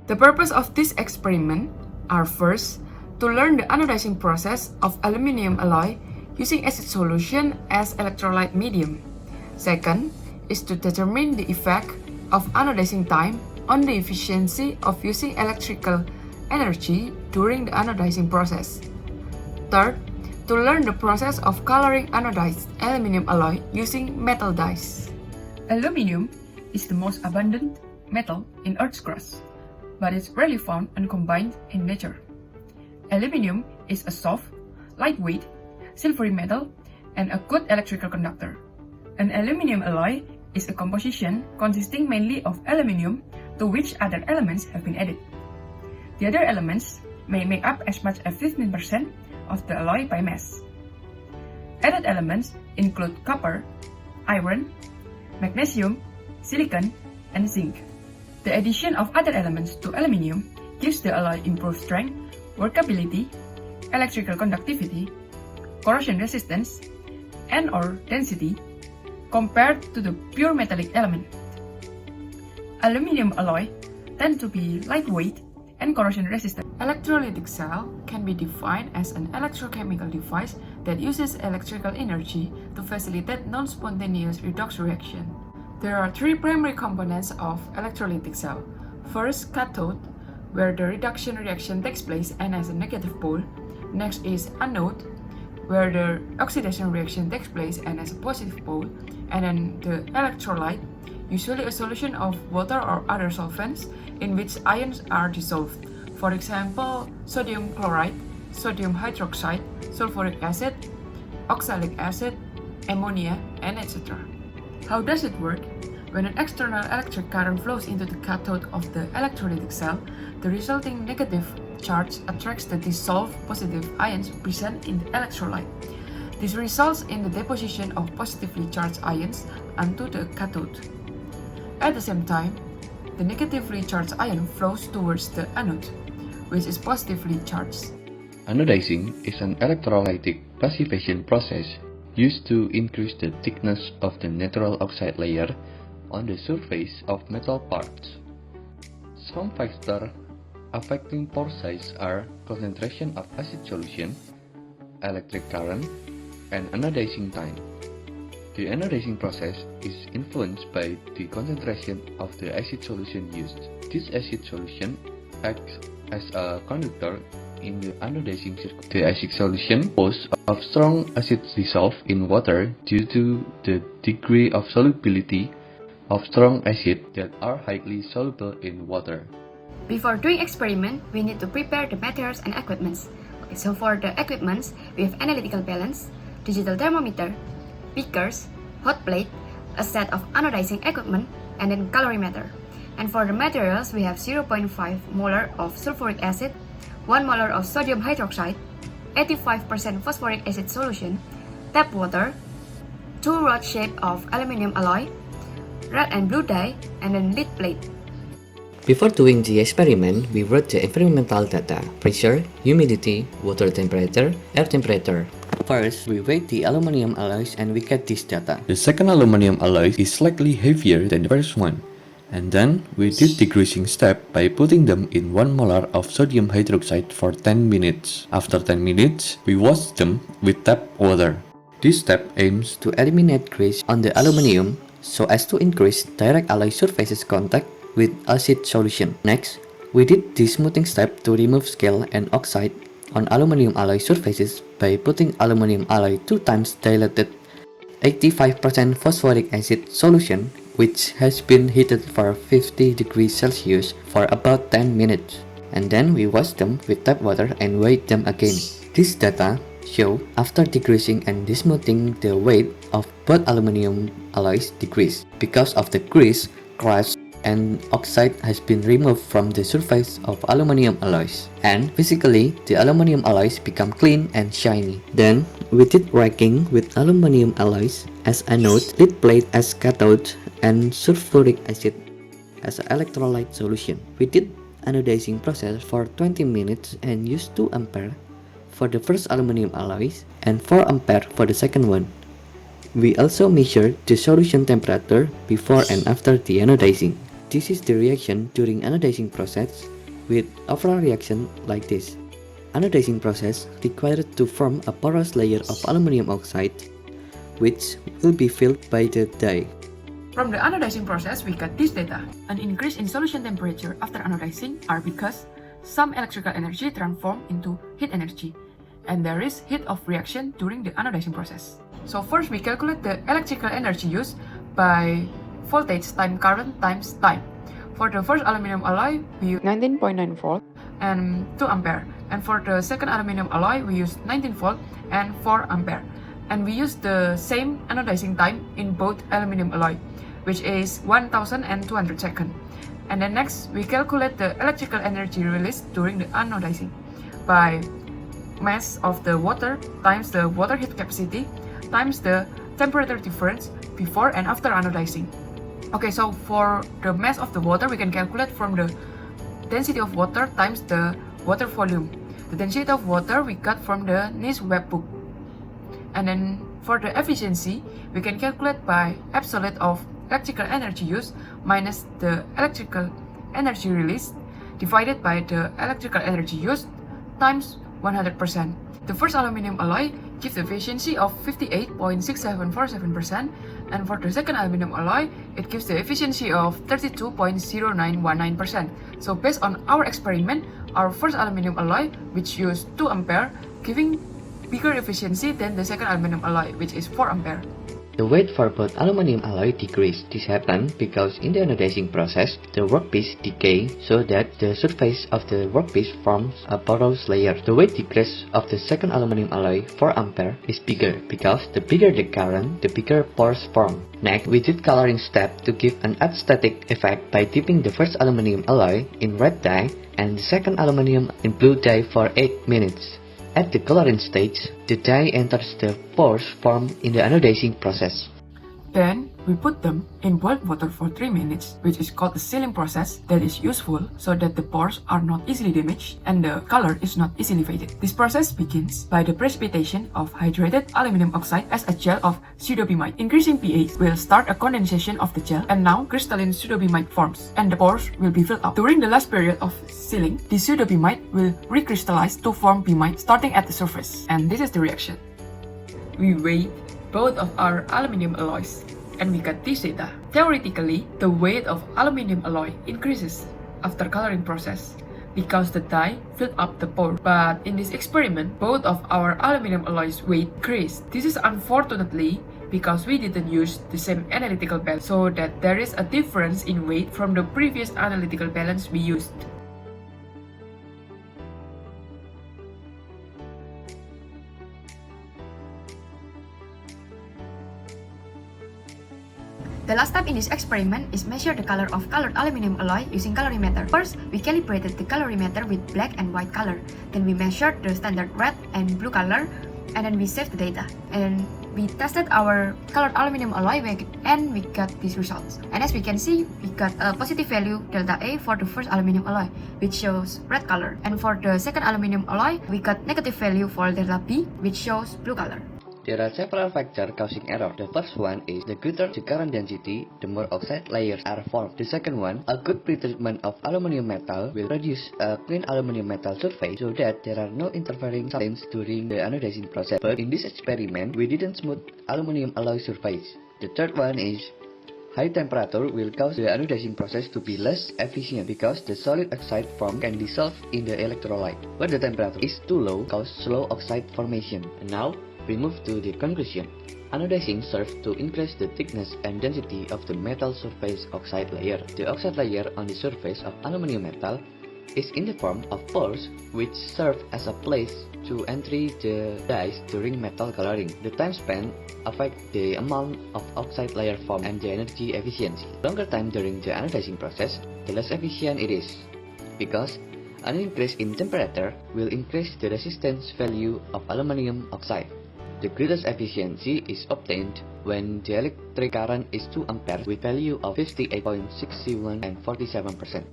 The purpose of this experiment are first, to learn the anodizing process of aluminum alloy using acid solution as electrolyte medium. Second is to determine the effect of anodizing time on the efficiency of using electrical energy during the anodizing process. Third, to learn the process of coloring anodized aluminum alloy using metal dyes. Aluminum is the most abundant metal in Earth's crust, but it's rarely found uncombined in nature. Aluminum is a soft, lightweight, silvery metal and a good electrical conductor. An aluminum alloy is a composition consisting mainly of aluminum to which other elements have been added. The other elements may make up as much as 15% of the alloy by mass. Added elements include copper, iron, magnesium, silicon, and zinc. The addition of other elements to aluminum gives the alloy improved strength, workability, electrical conductivity, corrosion resistance, and/or density compared to the pure metallic element. Aluminum alloy tend to be lightweight and corrosion resistant. Electrolytic cell can be defined as an electrochemical device that uses electrical energy to facilitate non-spontaneous redox reaction. There are three primary components of electrolytic cell. First, cathode, where the reduction reaction takes place and has a negative pole. Next is anode, where the oxidation reaction takes place and has a positive pole. And then the electrolyte, usually a solution of water or other solvents in which ions are dissolved. For example, sodium chloride, sodium hydroxide, sulfuric acid, oxalic acid, ammonia, and etc. How does it work? When an external electric current flows into the cathode of the electrolytic cell, the resulting negative charge attracts the dissolved positive ions present in the electrolyte. This results in the deposition of positively charged ions onto the cathode. At the same time, the negatively charged ion flows towards the anode, which is positively charged. Anodizing is an electrolytic passivation process used to increase the thickness of the natural oxide layer on the surface of metal parts. Some factors affecting pore size are concentration of acid solution, electric current, and anodizing time. The anodizing process is influenced by the concentration of the acid solution used. This acid solution acts as a conductor in the anodizing circuit. The acid solution composed of strong acids dissolved in water due to the degree of solubility of strong acids that are highly soluble in water. Before doing experiment, we need to prepare the materials and equipments. Okay, so for the equipments, we have analytical balance, digital thermometer, beakers, hot plate, a set of anodizing equipment, and then calorimeter. And for the materials, we have 0.5 molar of sulfuric acid, 1 molar of sodium hydroxide, 85% phosphoric acid solution, tap water, 2 rod shape of aluminum alloy, red and blue dye, and then lead plate. Before doing the experiment, we wrote the environmental data: pressure, humidity, water temperature, air temperature. First, we weighed the aluminum alloys and we get this data. The second aluminum alloy is slightly heavier than the first one. And then we did the greasing step by putting them in 1 molar of sodium hydroxide for 10 minutes. After 10 minutes, we washed them with tap water. This step aims To eliminate grease on the aluminum so as to increase direct alloy surfaces contact with acid solution. Next, we did the smoothing step to remove scale and oxide on aluminum alloy surfaces by putting aluminum alloy 2 times diluted 85% phosphoric acid solution, which has been heated for 50 degrees Celsius for about 10 minutes. And then we washed them with tap water and weighed them again. This data show after degreasing and desmoothing, the weight of both aluminum alloys decreased because of the grease, crust, and oxide has been removed from the surface of aluminum alloys, and physically the aluminum alloys become clean and shiny. Then we did racking with aluminum alloys as anode, lead plate as cathode, and sulfuric acid as an electrolyte solution. We did anodizing process for 20 minutes and used 2 ampere for the first aluminum alloys and 4 ampere for the second one. We also measured the solution temperature before and after the anodizing. This is the reaction during anodizing process with overall reaction like this. Anodizing process required to form a porous layer of aluminum oxide, which will be filled by the dye. From the anodizing process, we got this data. An increase in solution temperature after anodizing are because some electrical energy transformed into heat energy, and there is heat of reaction during the anodizing process. So first we calculate the electrical energy used by voltage times current times time. For the first aluminum alloy, we use 19.9 volt and 2 ampere. And for the second aluminum alloy, we use 19 volt and 4 ampere. And we use the same anodizing time in both aluminum alloy, which is 1200 seconds. And then next, we calculate the electrical energy released during the anodizing by mass of the water times the water heat capacity times the temperature difference before and after anodizing. Okay, so for the mass of the water, we can calculate from the density of water times the water volume. The density of water we got from the NIST web book. And then for the efficiency, we can calculate by absolute of electrical energy used minus the electrical energy released divided by the electrical energy used times 100%. The first aluminum alloy gives the efficiency of 58.6747%, and for the second aluminum alloy, it gives the efficiency of 32.0919%. So based on our experiment, our first aluminum alloy, which used 2 ampere, giving bigger efficiency than the second aluminum alloy, which is 4 ampere. The weight for both aluminum alloy decreased. This happened because in the anodizing process, the workpiece decay so that the surface of the workpiece forms a porous layer. The weight decrease of the second aluminum alloy, 4 ampere, is bigger because the bigger the current, the bigger pores form. Next, we did coloring step to give an aesthetic effect by dipping the first aluminum alloy in red dye and the second aluminum in blue dye for 8 minutes. At the coloring stage, the dye enters the pores formed in the anodizing process. Then, we put them in boiled water for 3 minutes, which is called the sealing process that is useful so that the pores are not easily damaged and the color is not easily faded. This process begins by the precipitation of hydrated aluminum oxide as a gel of pseudobimide. Increasing pH will start a condensation of the gel, and now crystalline pseudobimide forms and the pores will be filled up. During the last period of sealing, the pseudobimide will recrystallize to form bimide starting at the surface, and this is the reaction. We weigh both of our aluminum alloys, and we got this data. Theoretically, the weight of aluminum alloy increases after coloring process because the dye filled up the pore. But in this experiment, both of our aluminum alloys weight increased. This is unfortunately because we didn't use the same analytical balance, so that there is a difference in weight from the previous analytical balance we used. The last step in this experiment is measure the color of colored aluminum alloy using colorimeter. First, we calibrated the colorimeter with black and white color. Then we measured the standard red and blue color, and then we saved the data. And we tested our colored aluminum alloy and we got these results. And as we can see, we got a positive value delta A for the first aluminum alloy, which shows red color. And for the second aluminum alloy, we got negative value for delta B, which shows blue color. There are several factors causing error. The first one is the greater the current density, the more oxide layers are formed. The second one, a good pretreatment of aluminum metal will produce a clean aluminum metal surface so that there are no interfering substances during the anodizing process. But in this experiment, we didn't smooth aluminum alloy surface. The third one is high temperature will cause the anodizing process to be less efficient because the solid oxide form can dissolve in the electrolyte. When the temperature is too low, cause slow oxide formation. And now, we move to the conclusion. Anodizing serves to increase the thickness and density of the metal surface oxide layer. The oxide layer on the surface of aluminum metal is in the form of pores which serve as a place to entry the dyes during metal coloring. The time spent affects the amount of oxide layer formed and the energy efficiency. Longer time during the anodizing process, the less efficient it is, because an increase in temperature will increase the resistance value of aluminum oxide. The greatest efficiency is obtained when the electric current is 2 ampere with value of 58.61 and 47%.